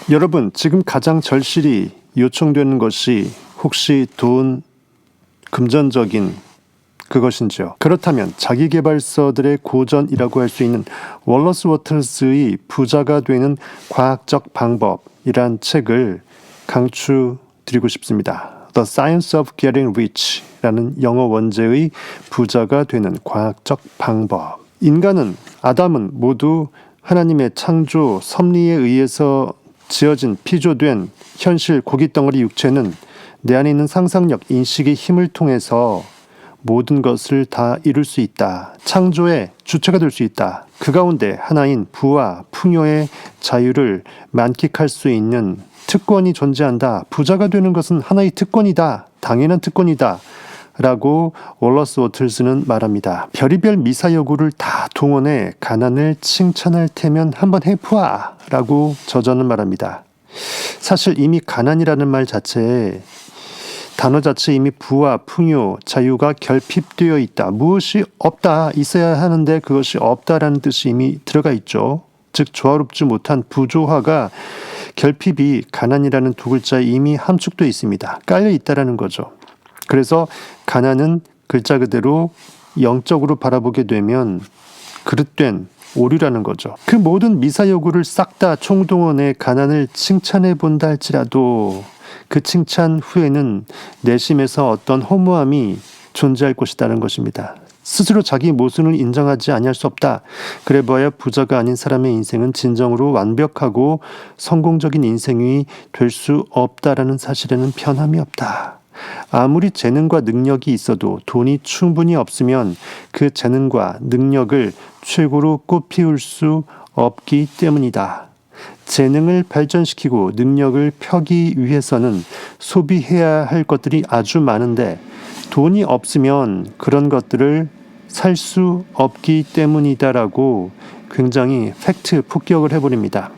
여러분, 지금 가장 절실히 요청되는 것이 혹시 돈, 금전적인 그것인지요? 그렇다면 자기계발서들의 고전이라고 할 수 있는 월러스 워터스의 부자가 되는 과학적 방법이란 책을 강추드리고 싶습니다. The Science of Getting Rich 라는 영어 원제의 부자가 되는 과학적 방법. 인간은, 아담은 모두 하나님의 창조 섭리에 의해서 지어진 피조된 현실 고깃덩어리 육체는 내 안에 있는 상상력, 인식의 힘을 통해서 모든 것을 다 이룰 수 있다. 창조의 주체가 될 수 있다. 그 가운데 하나인 부와 풍요의 자유를 만끽할 수 있는 특권이 존재한다. 부자가 되는 것은 하나의 특권이다. 당연한 특권이다. 라고 월러스 워틀스는 말합니다. 별의별 미사여구를 다 동원해 가난을 칭찬할 테면 한번 해보아 라고 저자는 말합니다. 사실 이미 가난이라는 말 자체에 단어 자체에 이미 부와 풍요, 자유가 결핍되어 있다. 무엇이 없다, 있어야 하는데 그것이 없다라는 뜻이 이미 들어가 있죠. 즉 조화롭지 못한 부조화가 결핍이 가난이라는 두 글자에 이미 함축되어 있습니다. 깔려 있다라는 거죠. 그래서 가난은 글자 그대로 영적으로 바라보게 되면 그릇된 오류라는 거죠. 그 모든 미사여구를 싹 다 총동원해 가난을 칭찬해 본다 할지라도 그 칭찬 후에는 내심에서 어떤 허무함이 존재할 것이라는 것입니다. 스스로 자기 모순을 인정하지 아니할 수 없다. 그래봐야 부자가 아닌 사람의 인생은 진정으로 완벽하고 성공적인 인생이 될 수 없다라는 사실에는 변함이 없다. 아무리 재능과 능력이 있어도 돈이 충분히 없으면 그 재능과 능력을 최고로 꽃피울 수 없기 때문이다. 재능을 발전시키고 능력을 펴기 위해서는 소비해야 할 것들이 아주 많은데 돈이 없으면 그런 것들을 살 수 없기 때문이다라고 굉장히 팩트 폭격을 해버립니다.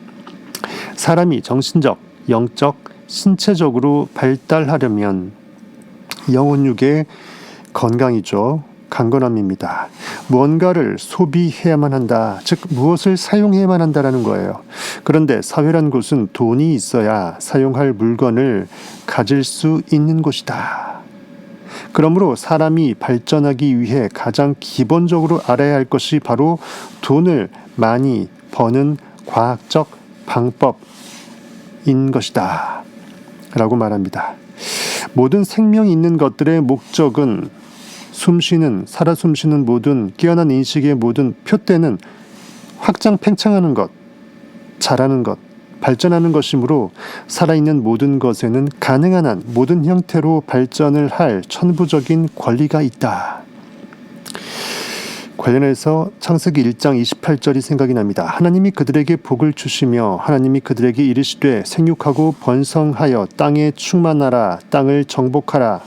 사람이 정신적, 영적, 신체적으로 발달하려면 영혼육의 건강이죠. 강건함입니다. 무언가를 소비해야만 한다. 즉 무엇을 사용해야만 한다라는 거예요. 그런데 사회란 곳은 돈이 있어야 사용할 물건을 가질 수 있는 곳이다. 그러므로 사람이 발전하기 위해 가장 기본적으로 알아야 할 것이 바로 돈을 많이 버는 과학적 방법인 것이다. 라고 말합니다. 모든 생명이 있는 것들의 목적은 숨쉬는, 살아 숨쉬는 모든 깨어난 인식의 모든 표대는 확장 팽창하는 것, 자라는 것, 발전하는 것이므로 살아있는 모든 것에는 가능한 한 모든 형태로 발전을 할 천부적인 권리가 있다. 관련해서 창세기 1장 28절이 생각이 납니다. 하나님이 그들에게 복을 주시며 하나님이 그들에게 이르시되 생육하고 번성하여 땅에 충만하라, 땅을 정복하라.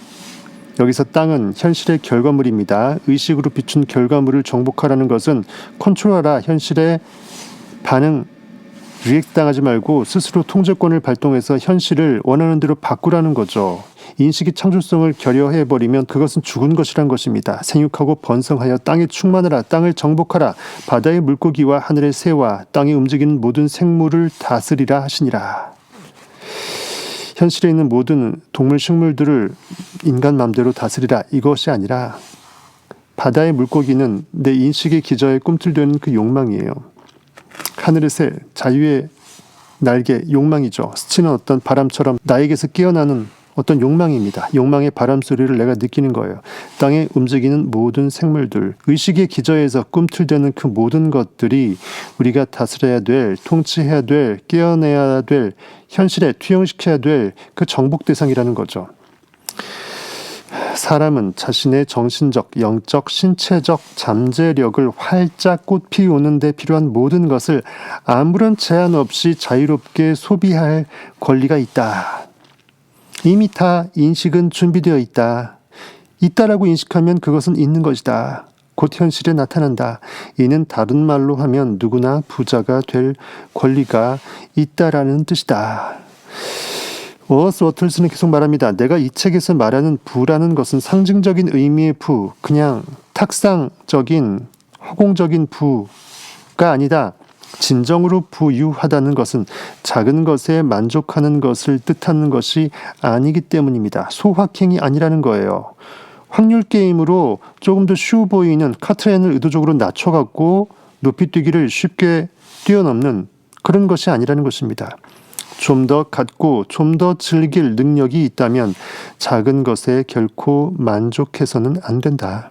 여기서 땅은 현실의 결과물입니다. 의식으로 비춘 결과물을 정복하라는 것은 컨트롤하라, 현실의 반응, 리액당하지 말고 스스로 통제권을 발동해서 현실을 원하는 대로 바꾸라는 거죠. 인식이 창조성을 결여해버리면 그것은 죽은 것이란 것입니다. 생육하고 번성하여 땅에 충만하라, 땅을 정복하라, 바다의 물고기와 하늘의 새와 땅에 움직이는 모든 생물을 다스리라 하시니라. 현실에 있는 모든 동물, 식물들을 인간 맘대로 다스리라, 이것이 아니라 바다의 물고기는 내 인식의 기저에 꿈틀대는 그 욕망이에요. 하늘의 새, 자유의 날개, 욕망이죠. 스치는 어떤 바람처럼 나에게서 깨어나는 어떤 욕망입니다. 욕망의 바람 소리를 내가 느끼는 거예요. 땅에 움직이는 모든 생물들, 의식의 기저에서 꿈틀대는 그 모든 것들이 우리가 다스려야 될, 통치해야 될, 깨어내야 될, 현실에 투영시켜야 될 그 정복 대상이라는 거죠. 사람은 자신의 정신적, 영적, 신체적 잠재력을 활짝 꽃피우는 데 필요한 모든 것을 아무런 제한 없이 자유롭게 소비할 권리가 있다. 이미 다 인식은 준비되어 있다. 있다라고 인식하면 그것은 있는 것이다. 곧 현실에 나타난다. 이는 다른 말로 하면 누구나 부자가 될 권리가 있다라는 뜻이다. 월러스 워틀스는 계속 말합니다. 내가 이 책에서 말하는 부라는 것은 상징적인 의미의 부, 그냥 탁상적인 허공적인 부가 아니다. 진정으로 부유하다는 것은 작은 것에 만족하는 것을 뜻하는 것이 아니기 때문입니다. 소확행이 아니라는 거예요. 확률 게임으로 조금 더 쉬워 보이는 카트라인을 의도적으로 낮춰갖고 높이 뛰기를 쉽게 뛰어넘는 그런 것이 아니라는 것입니다. 좀 더 갖고 좀 더 즐길 능력이 있다면 작은 것에 결코 만족해서는 안 된다.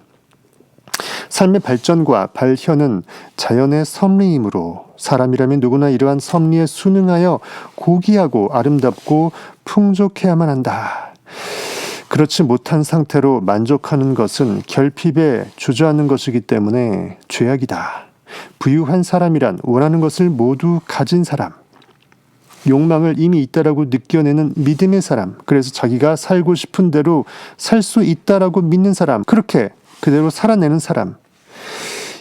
삶의 발전과 발현은 자연의 섭리이므로 사람이라면 누구나 이러한 섭리에 순응하여 고귀하고 아름답고 풍족해야만 한다. 그렇지 못한 상태로 만족하는 것은 결핍에 주저하는 것이기 때문에 죄악이다. 부유한 사람이란 원하는 것을 모두 가진 사람, 욕망을 이미 있다라고 느껴내는 믿음의 사람, 그래서 자기가 살고 싶은 대로 살 수 있다라고 믿는 사람, 그렇게 그대로 살아내는 사람,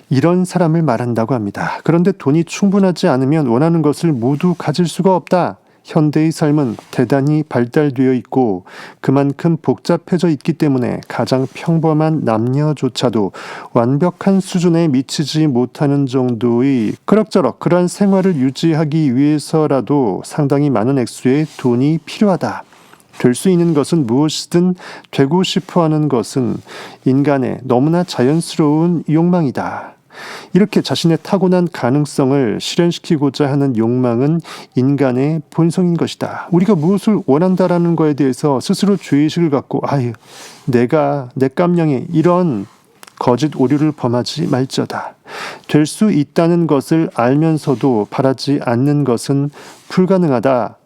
이런 사람을 말한다고 합니다. 그런데 돈이 충분하지 않으면 원하는 것을 모두 가질 수가 없다. 현대의 삶은 대단히 발달되어 있고 그만큼 복잡해져 있기 때문에 가장 평범한 남녀조차도 완벽한 수준에 미치지 못하는 정도의 그럭저럭 그러한 생활을 유지하기 위해서라도 상당히 많은 액수의 돈이 필요하다. 될 수 있는 것은 무엇이든 되고 싶어 하는 것은 인간의 너무나 자연스러운 욕망이다. 이렇게 자신의 타고난 가능성을 실현시키고자 하는 욕망은 인간의 본성인 것이다. 우리가 무엇을 원한다라는 거에 대해서 스스로 죄의식을 갖고 내 깜냥에 이런 거짓 오류를 범하지 말지어다. 될 수 있다는 것을 알면서도 바라지 않는 것은 불가능하다.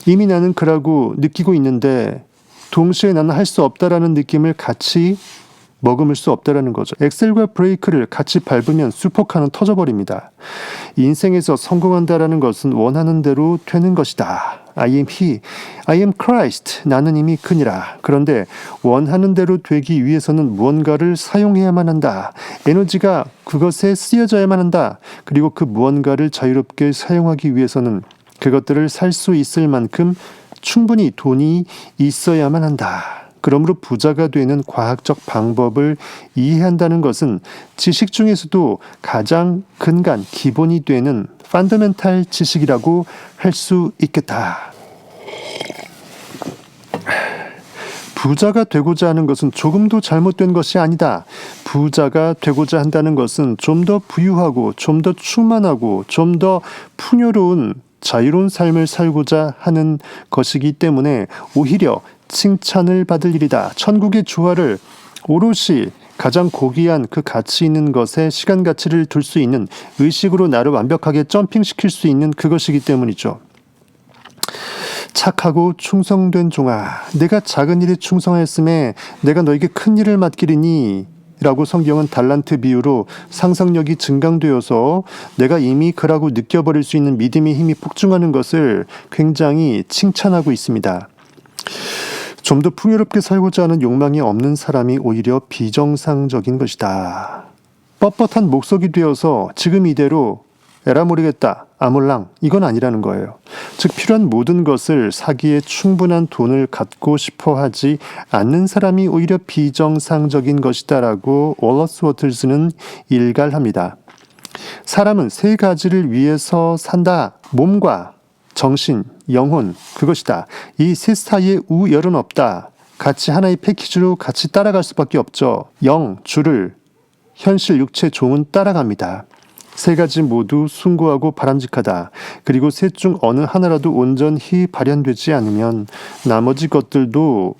이미 나는 그라고 느끼고 있는데 동시에 나는 할 수 없다라는 느낌을 같이 머금을 수 없다라는 거죠. 엑셀과 브레이크를 같이 밟으면 슈퍼카는 터져버립니다. 인생에서 성공한다라는 것은 원하는 대로 되는 것이다. I am he, I am Christ. 나는 이미 그니라. 그런데 원하는 대로 되기 위해서는 무언가를 사용해야만 한다. 에너지가 그것에 쓰여져야만 한다. 그리고 그 무언가를 자유롭게 사용하기 위해서는 그것들을 살 수 있을 만큼 충분히 돈이 있어야만 한다. 그러므로 부자가 되는 과학적 방법을 이해한다는 것은 지식 중에서도 가장 근간, 기본이 되는 펀더멘탈 지식이라고 할 수 있겠다. 부자가 되고자 하는 것은 조금도 잘못된 것이 아니다. 부자가 되고자 한다는 것은 좀 더 부유하고 좀 더 충만하고 좀 더 풍요로운 자유로운 삶을 살고자 하는 것이기 때문에 오히려 칭찬을 받을 일이다. 천국의 조화를 오롯이 가장 고귀한 그 가치 있는 것에 시간 가치를 둘 수 있는 의식으로 나를 완벽하게 점핑시킬 수 있는 그것이기 때문이죠. 착하고 충성된 종아, 내가 작은 일에 충성하였음에 내가 너에게 큰 일을 맡기리니 라고 성경은 달란트 비유로 상상력이 증강되어서 내가 이미 그라고 느껴버릴 수 있는 믿음의 힘이 폭증하는 것을 굉장히 칭찬하고 있습니다. 좀 더 풍요롭게 살고자 하는 욕망이 없는 사람이 오히려 비정상적인 것이다. 뻣뻣한 목석이 되어서 지금 이대로 에라 모르겠다, 아몰랑, 이건 아니라는 거예요. 즉 필요한 모든 것을 사기에 충분한 돈을 갖고 싶어 하지 않는 사람이 오히려 비정상적인 것이다라고 월러스 워틀스는 일갈합니다. 사람은 세 가지를 위해서 산다. 몸과 정신, 영혼, 그것이다. 이 셋 사이에 우열은 없다. 같이 하나의 패키지로 같이 따라갈 수밖에 없죠. 영, 주를, 현실, 육체, 종은 따라갑니다. 세 가지 모두 숭고하고 바람직하다. 그리고 셋 중 어느 하나라도 온전히 발현되지 않으면 나머지 것들도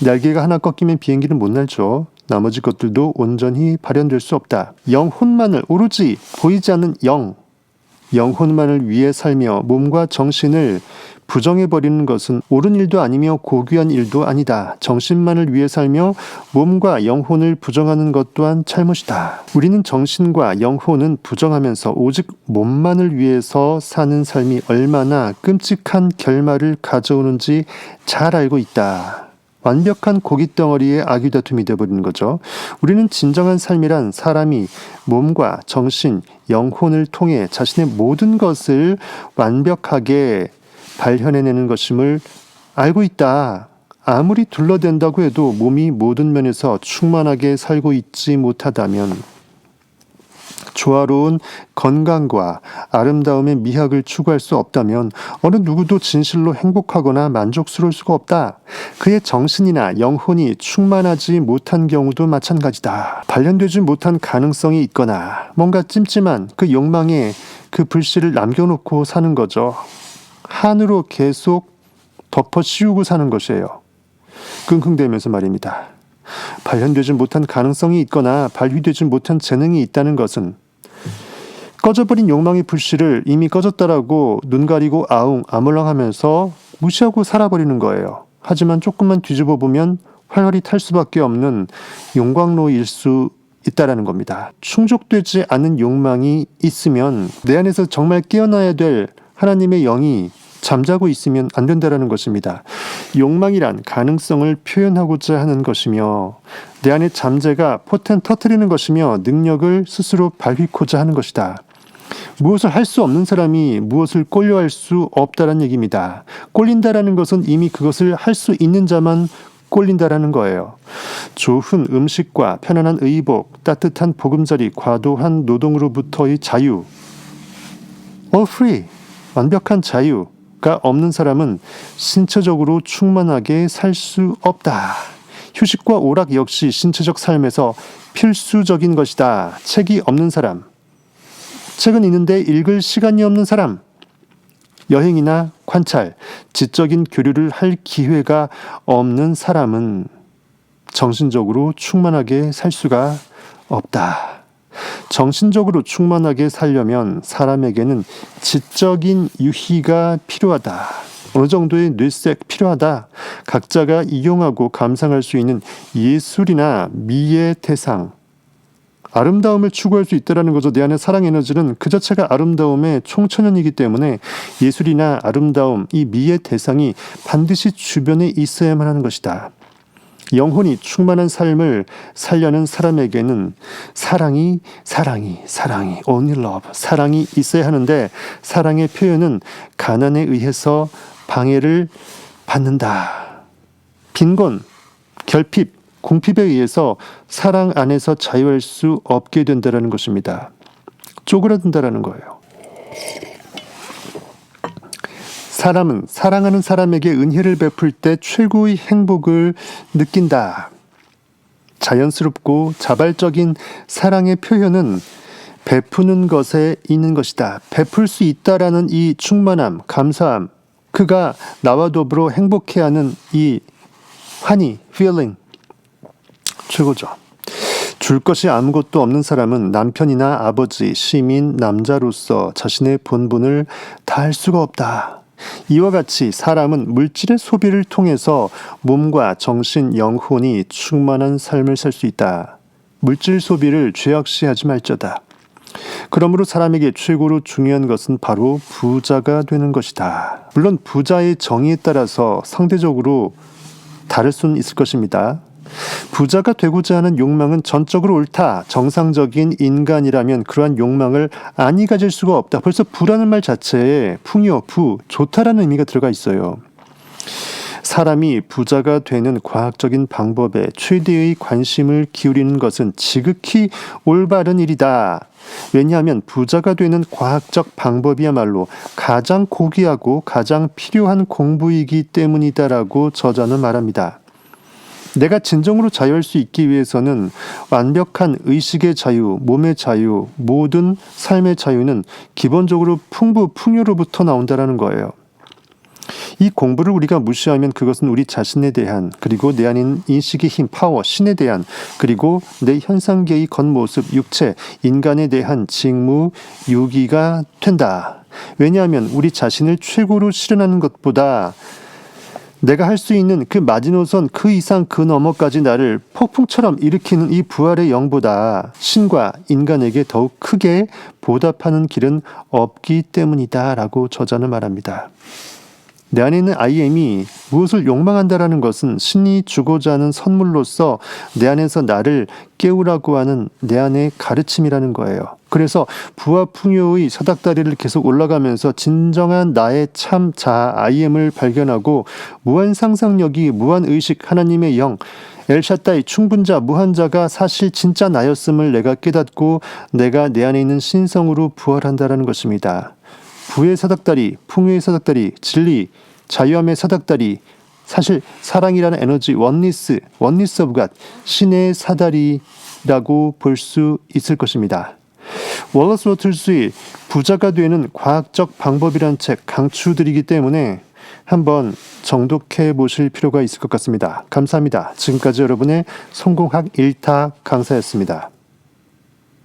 날개가 하나 꺾이면 비행기는 못 날죠. 나머지 것들도 온전히 발현될 수 없다. 영혼만을 오로지 보이지 않는 영혼만을 위해 살며 몸과 정신을 부정해버리는 것은 옳은 일도 아니며 고귀한 일도 아니다. 정신만을 위해 살며 몸과 영혼을 부정하는 것 또한 잘못이다. 우리는 정신과 영혼은 부정하면서 오직 몸만을 위해서 사는 삶이 얼마나 끔찍한 결말을 가져오는지 잘 알고 있다. 완벽한 고깃덩어리의 아귀다툼이 되어버리는 거죠. 우리는 진정한 삶이란 사람이 몸과 정신, 영혼을 통해 자신의 모든 것을 완벽하게 발현해내는 것임을 알고 있다. 아무리 둘러댄다고 해도 몸이 모든 면에서 충만하게 살고 있지 못하다면 조화로운 건강과 아름다움의 미학을 추구할 수 없다면 어느 누구도 진실로 행복하거나 만족스러울 수가 없다. 그의 정신이나 영혼이 충만하지 못한 경우도 마찬가지다. 발현되지 못한 가능성이 있거나 뭔가 찜찜한 그 욕망에 그 불씨를 남겨놓고 사는 거죠. 한으로 계속 덮어 씌우고 사는 것이에요. 끙끙대면서 말입니다. 발현되지 못한 가능성이 있거나 발휘되지 못한 재능이 있다는 것은 꺼져버린 욕망의 불씨를 이미 꺼졌다라고 눈 가리고 아웅 아물랑하면서 무시하고 살아버리는 거예요. 하지만 조금만 뒤집어 보면 활활이 탈 수밖에 없는 용광로일 수 있다라는 겁니다. 충족되지 않은 욕망이 있으면 내 안에서 정말 깨어나야 될 하나님의 영이 잠자고 있으면 안 된다라는 것입니다. 욕망이란 가능성을 표현하고자 하는 것이며 내 안에 잠재가 포텐 터뜨리는 것이며 능력을 스스로 발휘코자 하는 것이다. 무엇을 할 수 없는 사람이 무엇을 꼴려할 수 없다는 얘기입니다. 꼴린다라는 것은 이미 그것을 할 수 있는 자만 꼴린다라는 거예요. 좋은 음식과 편안한 의복, 따뜻한 보금자리, 과도한 노동으로부터의 자유, all free, 완벽한 자유가 없는 사람은 신체적으로 충만하게 살 수 없다. 휴식과 오락 역시 신체적 삶에서 필수적인 것이다. 책이 없는 사람, 책은 있는데 읽을 시간이 없는 사람, 여행이나 관찰, 지적인 교류를 할 기회가 없는 사람은 정신적으로 충만하게 살 수가 없다. 정신적으로 충만하게 살려면 사람에게는 지적인 유희가 필요하다. 어느 정도의 뇌색 필요하다. 각자가 이용하고 감상할 수 있는 예술이나 미의 대상, 아름다움을 추구할 수 있다는 거죠. 내 안의 사랑 에너지는 그 자체가 아름다움의 총천연이기 때문에 예술이나 아름다움, 이 미의 대상이 반드시 주변에 있어야만 하는 것이다. 영혼이 충만한 삶을 살려는 사람에게는 사랑이 only love, 사랑이 있어야 하는데 사랑의 표현은 가난에 의해서 방해를 받는다. 빈곤, 결핍, 궁핍에 의해서 사랑 안에서 자유할 수 없게 된다는 것입니다. 쪼그라든다는 거예요. 사람은 사랑하는 사람에게 은혜를 베풀 때 최고의 행복을 느낀다. 자연스럽고 자발적인 사랑의 표현은 베푸는 것에 있는 것이다. 베풀 수 있다라는 이 충만함, 감사함, 그가 나와 더불어 행복해하는 이 환희, feeling, 최고죠. 줄 것이 아무것도 없는 사람은 남편이나 아버지, 시민, 남자로서 자신의 본분을 다할 수가 없다. 이와 같이 사람은 물질의 소비를 통해서 몸과 정신, 영혼이 충만한 삶을 살 수 있다. 물질 소비를 죄악시하지 말자다. 그러므로 사람에게 최고로 중요한 것은 바로 부자가 되는 것이다. 물론 부자의 정의에 따라서 상대적으로 다를 수는 있을 것입니다. 부자가 되고자 하는 욕망은 전적으로 옳다. 정상적인 인간이라면 그러한 욕망을 아니 가질 수가 없다. 벌써 부라는 말 자체에 풍요, 좋다라는 의미가 들어가 있어요. 사람이 부자가 되는 과학적인 방법에 최대의 관심을 기울이는 것은 지극히 올바른 일이다. 왜냐하면 부자가 되는 과학적 방법이야말로 가장 고귀하고 가장 필요한 공부이기 때문이다라고 저자는 말합니다. 내가 진정으로 자유할 수 있기 위해서는 완벽한 의식의 자유, 몸의 자유, 모든 삶의 자유는 기본적으로 풍요로부터 나온다는 거예요. 이 공부를 우리가 무시하면 그것은 우리 자신에 대한, 그리고 내 안인 인식의 힘, 파워, 신에 대한, 그리고 내 현상계의 겉모습, 육체, 인간에 대한 직무, 유기가 된다. 왜냐하면 우리 자신을 최고로 실현하는 것보다 내가 할 수 있는 그 마지노선, 그 이상 그 너머까지 나를 폭풍처럼 일으키는 이 부활의 영보다 신과 인간에게 더욱 크게 보답하는 길은 없기 때문이다 라고 저자는 말합니다. 내 안에 있는 IM이 무엇을 욕망한다라는 것은 신이 주고자 하는 선물로서 내 안에서 나를 깨우라고 하는 내 안의 가르침이라는 거예요. 그래서 부와 풍요의 사닥다리를 계속 올라가면서 진정한 나의 참 자아 IM을 발견하고 무한 상상력이, 무한 의식, 하나님의 영, 엘샤다이 충분자 무한자가 사실 진짜 나였음을 내가 깨닫고 내가 내 안에 있는 신성으로 부활한다라는 것입니다. 부의 사닥다리, 풍요의 사닥다리, 진리, 자유함의 사닥다리, 사실 사랑이라는 에너지, 원니스 오브 갓, 신의 사다리라고 볼 수 있을 것입니다. 월러스 노틀스의 부자가 되는 과학적 방법이란 책 강추드리기 때문에 한번 정독해 보실 필요가 있을 것 같습니다. 감사합니다. 지금까지 여러분의 성공학 1타 강사였습니다.